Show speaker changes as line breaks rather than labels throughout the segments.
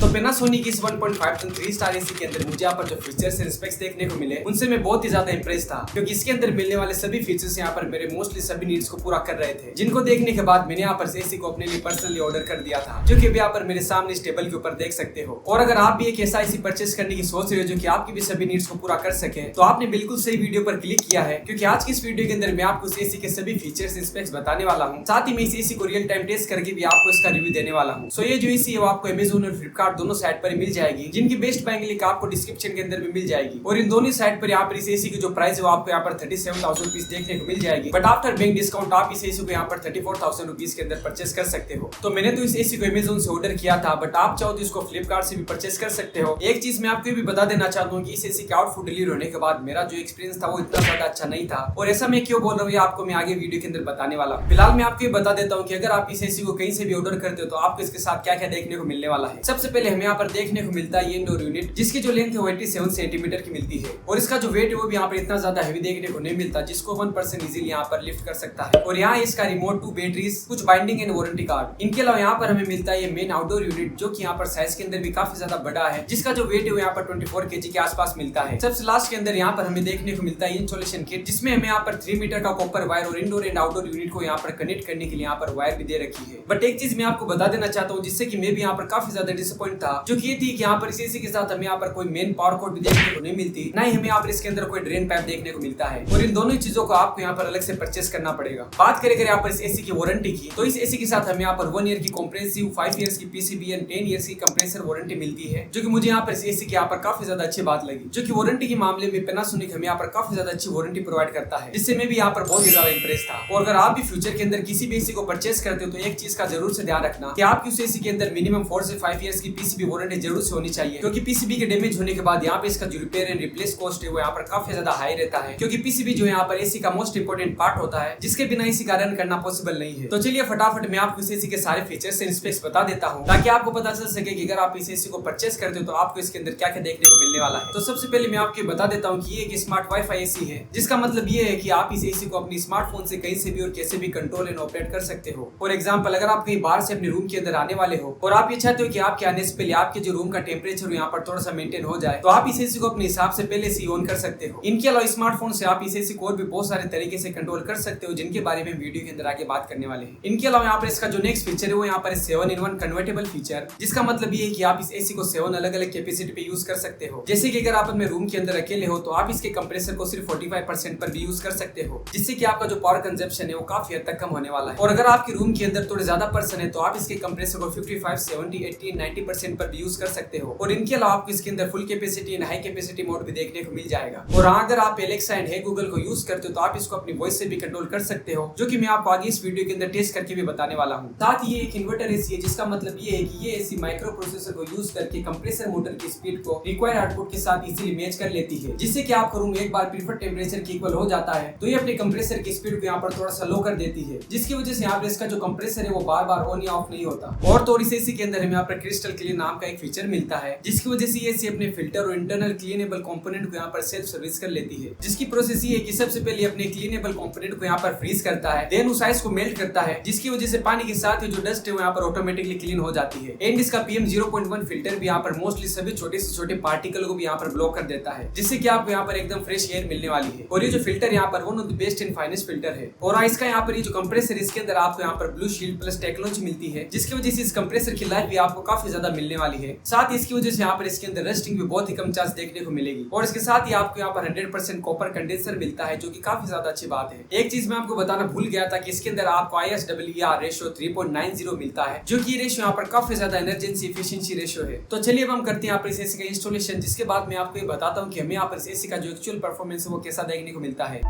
तो Panasonic इस 1.5 ton 3 star AC के अंदर मुझे यहाँ पर जो फीचर्स एंड स्पेक्स देखने को मिले उनसे मैं बहुत ही ज्यादा इंप्रेस था, क्योंकि इसके अंदर मिलने वाले सभी फीचर्स यहाँ पर मेरे मोस्टली सभी नीड्स को पूरा कर रहे थे, जिनको देखने के बाद मैंने यहाँ पर एसी को अपने लिए पर्सनली ऑर्डर कर दिया था, जो कि अभी यहाँ पर मेरे सामने इस टेबल के ऊपर देख सकते हो। और अगर आप भी एक ऐसा एसी परचेस करने की सोच रहे हो जो कि आपकी भी सभी नीड्स को पूरा कर सके, तो आपने बिल्कुल सही वीडियो पर क्लिक किया है, क्योंकि आज की इस वीडियो के अंदर मैं आपको इस एसी के सभी फीचर्स एंड स्पेक्स बताने वाला हूँ। साथ ही मैं इस एसी को रियल टाइम टेस्ट करके भी आपको इसका रिव्यू देने वाला हूँ। सो ये जो एसी है वो आपको अमेजोन और फ्लिपकार्ट दोनों साइट पर मिल जाएगी, जिनकी बेस्ट बाइंग लिंक आपको डिस्क्रिप्शन के अंदर भी मिल जाएगी। और इन दोनों साइट पर यहाँ पर इस एसी की जो प्राइस है वो आपको यहाँ पर 37,000 रुपीज देखने को मिल जाएगी, बट आफ्टर बैंक डिस्काउंट आप इस एसी को यहाँ पर 34,000 रुपीज के अंदर परचेस कर सकते हो। तो मैंने तो इस एसी को अमेजोन से ऑर्डर किया था, बट आप चाहो तो इसको फ्लिपकार्ट से भी परचेस कर सकते हो। एक चीज मैं आपको भी बता देना चाहता हूँ कि इस एसी के आउटपुट डिलीवर होने के बाद मेरा जो एक्सपीरियंस था वो इतना ज्यादा अच्छा नहीं था, और ऐसा मैं क्यों बोल रहा हूँ आपको मैं आगे वीडियो के अंदर बताने वाला हूँ। फिलहाल मैं आपको ये बता देता हूँ कि अगर आप इस एसी को कहीं से भी ऑर्डर करते हो तो आपको इसके साथ क्या क्या देखने को मिलने वाला है। सबसे पहले हमें यहाँ पर देखने को मिलता है ये इंडोर यूनिट, जिसकी जो लेंथ है वो 87 सेंटीमीटर की मिलती है, और इसका जो वेट है वो भी यहाँ पर इतना ज्यादा हैवी देखने को नहीं मिलता, जिसको 1 पर्सन इजीली यहाँ पर लिफ्ट कर सकता है। और यहाँ इसका रिमोट 2 बैटरीज, कुछ बाइंडिंग एंड वारंटी कार्ड। इनके अलावा यहाँ पर हमें मिलता है ये मेन आउटडोर यूनिट, जो कि यहाँ पर साइज के अंदर भी काफी ज्यादा बड़ा है, जिसका जो वेट है वो यहाँ पर 24 kg के आसपास मिलता है। सबसे लास्ट के अंदर यहाँ पर हमें देखने को मिलता है इंस्टॉलेशन किट, जिसमें हमें यहाँ पर 3 मीटर का कॉपर वायर और इंडोर एंड आउटडोर यूनिट को यहाँ पर कनेक्ट करने के लिए यहाँ पर वायर भी दे रखी है। बट एक चीज मैं आपको बता देना चाहता हूँ, जिससे कि मैं भी यहाँ पर काफी ज्यादा डिसअपॉइंट था, जो कि ये थी कि यहाँ पर इस एसी के साथ हमें यहाँ पर कोई मेन पावर कोड भी देखने को नहीं मिलती, ना ही हमें यहाँ पर इसके अंदर कोई ड्रेन पाइप देखने को मिलता है, और इन दोनों चीजों को आपको यहाँ पर अलग से परचेस करना पड़ेगा। बात करें यहाँ पर इस एसी की वारंटी की, तो इस एसी के साथ हमें यहाँ पर 1 ईयर की कॉम्प्रेहेंसिव, 5 इयर्स की पीसीबी एंड 10 इयर्स की कंप्रेसर वारंटी मिलती है, जो कि मुझे यहाँ पर इस एसी की यहाँ पर काफी ज्यादा अच्छी बात लगी, जो कि वारंटी के मामले में Panasonic हमें यहाँ पर काफी ज्यादा अच्छी वारंटी प्रोवाइड करता है, जिससे मैं भी यहाँ पर बहुत ही ज्यादा इंप्रेस था। और अगर आप भी फ्यूचर के अंदर किसी भी एसी को परचेस करते हो तो एक चीज का जरूर से ध्यान रखना कि आपकी उस एसी के अंदर मिनिमम 4 से 5 इयर्स की पीसीबी वारंटी जरूर से होनी चाहिए, क्योंकि पीसीबी के डैमेज होने के बाद यहाँ पे इसका जो रिपेयर एंड रिप्लेस कॉस्ट है वो यहाँ पर काफी ज्यादा हाई रहता है, क्योंकि पीसीबी जो यहाँ पर एसी का मोस्ट इंपोर्टेंट पार्ट होता है, जिसके बिना एसी का रन करना पॉसिबल नहीं है। तो चलिए फटाफट मैं आपको इस एसी के सारे फीचर्स एंड स्पेक्स बता देता हूँ, ताकि आपको पता चल सके कि अगर आप इस एसी को परचेस करते हो तो आपको इसके अंदर क्या क्या देखने को मिलने वाला है। तो सबसे पहले मैं आपको बता देता हूँ कि ये एक स्मार्ट वाईफाई एसी है, जिसका मतलब ये है कि आप इस एसी को अपनी स्मार्टफोन से कहीं से भी और कैसे भी कंट्रोल एंड ऑपरेट कर सकते हो। फॉर एग्जांपल, अगर आप कहीं बाहर से अपने रूम के अंदर आने वाले हो और आप ये चाहते हो कि आपके आने से पहले आपके जो रूम का टेम्परेचर यहाँ पर थोड़ा सा मेंटेन हो जाए, तो आप इस एसी को अपने हिसाब से पहले से ऑन कर सकते हो। इनके अलावा स्मार्टफोन से आप इस एसी को और भी बहुत सारे तरीके से कंट्रोल कर सकते हो, जिनके बारे में वीडियो के अंदर आगे बात करने वाले हैं। इनके अलावा यहाँ पर इसका जो नेक्स्ट फीचर है वो यहाँ पर 7-in-1 कन्वर्टेबल फीचर, जिसका मतलब ये है कि आप इस एसी को 7 अलग अलग कैपेसिटी पे यूज कर सकते हो। जैसे कि अगर आप अपने रूम के अंदर अकेले हो तो आप इसके कंप्रेसर को सिर्फ 45% पर भी यूज कर सकते हो, जिससे कि आपका जो पावर कंजप्शन है वो काफी हद तक कम होने वाला है। और अगर आपके रूम के अंदर थोड़े ज्यादा पर्सन है तो आप इसके कंप्रेसर को 55, 70, 80, 90% पर भी यूज कर सकते हो। और इनके अलावा आपको इसके अंदर full capacity and high capacity mode भी देखने को मिल जाएगा। और अगर आप एलेक्सा एंड हे गूगल को यूज करते हो तो आप इसको अपनी वॉइस से भी कंट्रोल कर सकते हो, जो कि मैं आपको आगे इस वीडियो के अंदर टेस्ट करके भी बताने वाला हूँ। साथ ही ये एक इन्वर्टर एसी है, जिसका मतलब ये है कि ये एसी माइक्रो प्रोसेसर को यूज करके कंप्रेसर मोटर की स्पीड को रिक्वायर्ड आउटपुट के साथ इजीली मैच कर लेती है, जिससे कि आपका रूम एक बार प्रीफर्ड टेम्परेचर के इक्वल हो जाता है तो ये अपने कंप्रेसर की स्पीड को यहाँ पर थोड़ा सा लो कर देती है, जिसकी वजह से यहाँ पर इसका जो कंप्रेसर है वो बार बार ऑन या ऑफ नहीं होता। और तो इस एसी के अंदर हमें यहाँ पर क्रिस्टल क्लीन नाम का एक फीचर मिलता है, जिसकी वजह से ये एसी अपने फिल्टर और इंटरनल क्लीनेबल कंपोनेंट को यहाँ पर सेल्फ सर्विस कर लेती है, जिसकी प्रोसेस ये है कि सबसे पहले अपने क्लीनेबल कंपोनेंट को यहाँ पर फ्रीज करता है, देन उस आइस को मेल्ट करता है, जिसकी वजह से पानी के साथ ही जो डस्ट है वो यहाँ पर ऑटोमेटिकली क्लीन हो जाती है। एंड इसका PM 0.1 फिल्टर भी यहाँ पर मोस्टली सभी छोटे से छोटे पार्टिकल को भी यहाँ पर ब्लॉक कर देता है, जिससे कि आपको यहाँ पर एकदम फ्रेश एयर मिलने वाली है। और ये जो फिल्टर यहाँ पर one of the best and finest filter है। और इसका यहाँ पर ये जो कंप्रेसर इसके अंदर आपको यहाँ पर ब्लू शील्ड प्लस टेक्नोलॉजी मिलती है, जिसकी वजह से इस कंप्रेसर की लाइफ भी आपको काफी ज्यादा मिलने वाली है। साथ ही इसकी वजह से यहाँ पर इसके अंदर रस्टिंग भी बहुत ही कम चांस देखने को मिलेगी। और इसके साथ ही आपको यहाँ पर 100% कॉपर कंडेंसर मिलता है, जो कि काफी ज्यादा अच्छी बात है। एक चीज मैं आपको बताना भूल गया था कि इसके अंदर आपको ISWER रेशियो 3.90 मिलता है, जो कि रेशियो यहाँ पर काफी ज्यादा एनर्जेंसी एफिशिएंसी रेशियो है। तो चलिए अब हम करते हैं यहाँ पर इस एसी का इंस्टॉलेशन, जिसके बाद मैं आपको ये बताता हूँ कि हमें यहाँ पर इस एसी का जो एक्चुअल परफॉर्मेंस है वो कैसा देखने को मिलता है।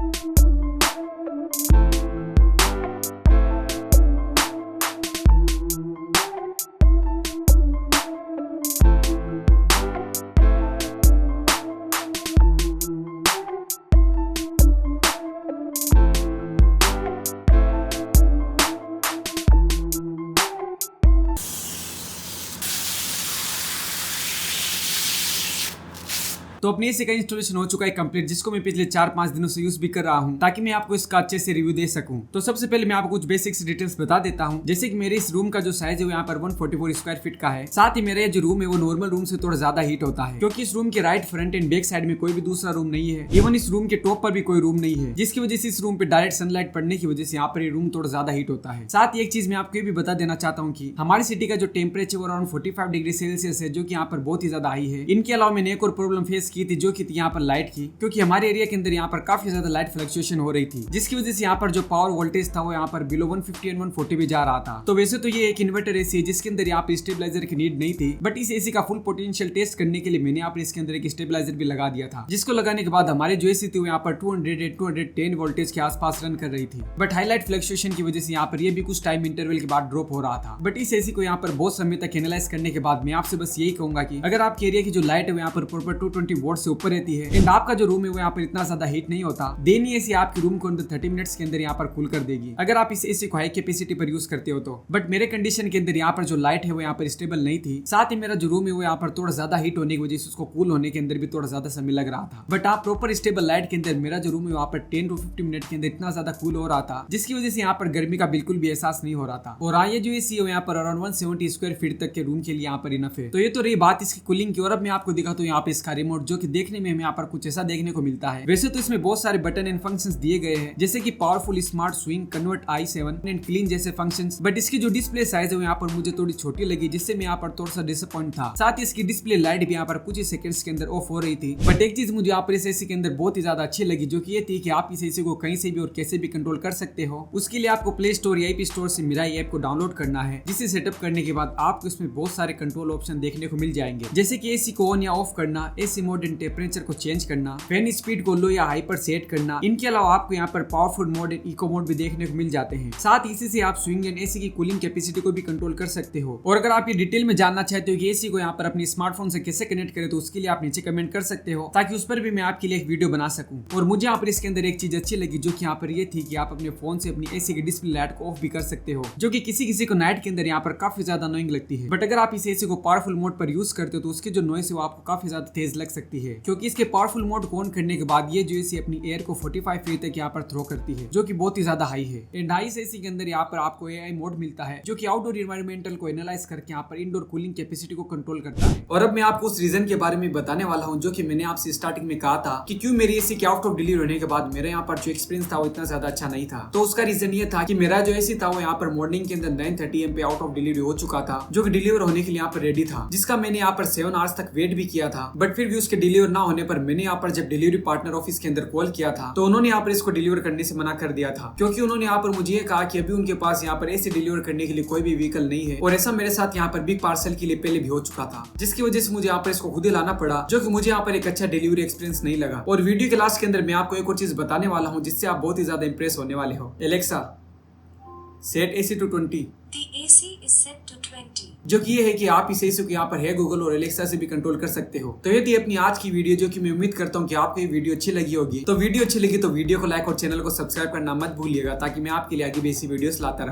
तो अपने एसी का इंस्टॉलेशन हो चुका है कंप्लीट, जिसको मैं पिछले 4-5 दिनों से यूज भी कर रहा हूँ ताकि मैं आपको इसका अच्छे से रिव्यू दे सकूं। तो सबसे पहले मैं आपको कुछ बेसिक्स डिटेल्स बता देता हूँ। जैसे कि मेरे इस रूम का जो साइज है वो यहाँ पर 144 स्क्वायर फीट का है। साथ ही मेरा ये जो रूम है वो नॉर्मल रूम से थोड़ा ज्यादा हीट होता है, क्योंकि इस रूम के right, front end back side में कोई भी दूसरा रूम नहीं है। इवन इस रूम के टॉप पर भी कोई रूम नहीं है, जिसकी वजह से इस रूम पे डायरेक्ट सनलाइट पड़ने की वजह से यहाँ पर ये रूम थोड़ा ज्यादा हीट होता है। साथ ही एक चीज मैं आपको ये भी बता देना चाहता हूँ कि हमारी सिटी का जो टेम्परेचर वो अराउंड 45 डिग्री सेल्सियस है, जो कि यहाँ पर बहुत ही ज्यादा हाई है। इनके अलावा मैंने एक और प्रॉब्लम फेस की थी, जो कि यहाँ पर लाइट की, क्योंकि हमारे एरिया के अंदर यहाँ पर काफी ज्यादा लाइट फ्लक्चुएशन हो रही थी, जिसकी वजह से यहाँ पर जो पावर वोल्टेज था वो यहाँ पर बिलो 150 एंड 140 भी जा रहा था। तो वैसे तो ये एक इन्वर्टर एसी है जिसके अंदर यहाँ पर स्टेबलाइजर की नीड नहीं थी, बट इस एसी का फुल पोटेंशियल टेस्ट करने के लिए मैंने यहाँ पर इसके अंदर एक स्टेबलाइजर भी लगा दिया था, जिसको लगाने के बाद हमारे जो एसी थी वो यहाँ पर 210 वोल्टेज के आसपास रन कर रही थी। बट हाईलाइट फ्लक्चुएशन की वजह से यहाँ पर ये भी कुछ टाइम इंटरवल के बाद ड्रॉप हो रहा था। बट इस एसी को यहाँ पर बहुत समय तक एनालाइज करने के बाद मैं आपसे बस यही कहूंगा कि अगर आपके एरिया की जो लाइट है वो यहाँ पर प्रॉपर 220 वोल्ट से ऊपर रहती है एंड आपका जो रूम है वो यहाँ पर इतना ज्यादा हीट नहीं होता, देन ये एसी आपके रूम को अंदर 30 मिनट्स के अंदर यहाँ पर कूल कर देगी, अगर आप इस एसी को हाई कैपेसिटी पर यूज करते हो तो। बट मेरे कंडीशन के अंदर यहाँ पर जो लाइट है वो यहाँ पर स्टेबल नहीं थी। साथ ही मेरा जो रूम है वो यहाँ पर थोड़ा ज्यादा हीट होने की वजह से उसको कूल होने के अंदर भी थोड़ा ज्यादा समय लग रहा था। बट आप प्रॉपर स्टेबल लाइट के अंदर मेरा जो रूम है वहाँ पर 10 to 15 मिनट के अंदर इतना ज्यादा कूल हो रहा था, जिसकी वजह से यहाँ पर गर्मी का बिल्कुल भी एहसास नहीं हो रहा था। और ये जो एसी है यहाँ पर अराउंड 170 स्क्वायर फीट तक के रूम के लिए यहाँ पर इनफ है। तो ये तो रही बात इसकी कूलिंग की। और अब मैं आपको दिखाता हूँ यहाँ पे इसका रिमोट, जो कि देखने में हमें यहाँ पर कुछ ऐसा देखने को मिलता है। वैसे तो इसमें बहुत सारे बटन एंड फंक्शंस दिए गए हैं, जैसे कि powerful smart swing, convert i7 and clean जैसे फंक्शंस। बट इसकी जो डिस्प्ले साइज है वो यहाँ पर मुझे थोड़ी छोटी लगी, जिससे मैं यहाँ पर थोड़ा सा डिसअपॉइंट था। साथ ही इसकी डिस्प्ले लाइट भी यहाँ पर कुछ ही सेकंड्स के अंदर ऑफ हो रही थी। बट एक चीज मुझे यहाँ पर इस एसी के अंदर बहुत ही ज्यादा अच्छी लगी, जो कि ये थी कि आप इस एसी को कहीं से भी और कैसे भी कंट्रोल कर सकते हो। उसके लिए आपको प्ले स्टोर या ऐप स्टोर से मिराई ऐप को डाउनलोड करना है, जिसे सेटअप करने के बाद आपको इसमें बहुत सारे कंट्रोल ऑप्शन देखने को मिल जाएंगे, जैसे कि एसी को ऑन या ऑफ करना, एसी मोड एंड टेम्परेचर को चेंज करना, फैन स्पीड को लो या हाई पर सेट करना। इनके अलावा आपको यहाँ पर powerful mode and eco mode भी देखने को मिल जाते हैं। साथ ही इसी से आप स्विंग एंड एसी की कूलिंग कैपेसिटी को भी कंट्रोल कर सकते हो। और अगर आप ये डिटेल में जानना चाहते हो कि एसी को यहाँ पर अपने स्मार्टफोन से कैसे कनेक्ट करें, तो उसके लिए आप नीचे कमेंट कर सकते हो, ताकि उस पर भी मैं आपके लिए एक वीडियो बना सकूं। और मुझे यहाँ पर इसके अंदर एक चीज अच्छी लगी, जो कि यहाँ पर ये थी कि आप अपने फोन से अपनी एसी की डिस्प्ले लाइट को ऑफ भी कर सकते हो, जो कि किसी को नाइट के अंदर यहाँ पर काफी ज्यादा अनोइंग लगती है। बट अगर आप इस एसी को पावरफुल मोड पर यूज करते हो तो उसकी जो नॉइस है वो आपको काफी ज्यादा तेज लग सकती है, क्योंकि इसके पावरफुल मोड को ऑन करने के बाद ये जो एसी अपनी एयर को 45 फीट तक यहाँ पर थ्रो करती है, जो कि बहुत ही ज्यादा हाई है। एंड हाई एसी के अंदर यहाँ पर आपको एआई मोड मिलता है, जो कि आउटडोर एनवायरमेंटल को एनालाइज करके यहाँ पर इंडोर कूलिंग कैपेसिटी को कंट्रोल करता है। और अब मैं आपको उस रीजन के बारे में बताने वाला हूँ, जो कि मैंने आपसे स्टार्टिंग में कहा था कि क्यों मेरी एसी के आउट ऑफ डिलीवरी होने के बाद मेरे यहाँ पर जो एक्सपीरियंस था वो इतना ज्यादा अच्छा नहीं था। तो उसका रीजन ये था कि मेरा जो एसी था वो यहाँ पर मॉर्निंग के अंदर 9:30 AM पे आउट ऑफ डिलीवरी हो चुका था, जो कि डिलीवर होने के लिए यहाँ पर रेडी था, जिसका मैंने यहाँ पर 7 आवर्स तक वेट भी किया था। बट फिर भी उसके डिलीवर ना होने पर मैंने यहाँ पर जब डिलीवरी पार्टनर ऑफिस के अंदर कॉल किया था, तो उन्होंने यहाँ पर इसको डिलीवर करने से मना कर दिया था, क्योंकि उन्होंने यहाँ पर मुझे ये कहा कि अभी उनके पास यहाँ पर एसी डिलीवर करने के लिए कोई भी व्हीकल नहीं है। और ऐसा मेरे साथ यहाँ पर बिग पार्सल के लिए पहले भी हो चुका था, जिसकी वजह से मुझे यहाँ पर इसको खुद ही लाना पड़ा, जो कि मुझे यहाँ पर एक अच्छा डिलीवरी एक्सपीरियंस नहीं लगा। और वीडियो के लास्ट के अंदर मैं आपको एक और चीज बताने वाला हूँ, जिससे आप बहुत ही ज्यादा इंप्रेस होने वाले हो। Alexa, set AC to 20।
The AC is set to 20.
जो कि ये है कि आप इस एसी को यहाँ पर है गूगल और एलेक्सा से भी कंट्रोल कर सकते हो। तो ये थी अपनी आज की वीडियो, जो कि मैं उम्मीद करता हूँ कि आपको ये वीडियो अच्छी लगी होगी। तो वीडियो अच्छी लगी तो वीडियो को लाइक और चैनल को सब्सक्राइब करना मत भूलिएगा, ताकि मैं आपके लिए आगे भी ऐसी वीडियोस लाता रहूं।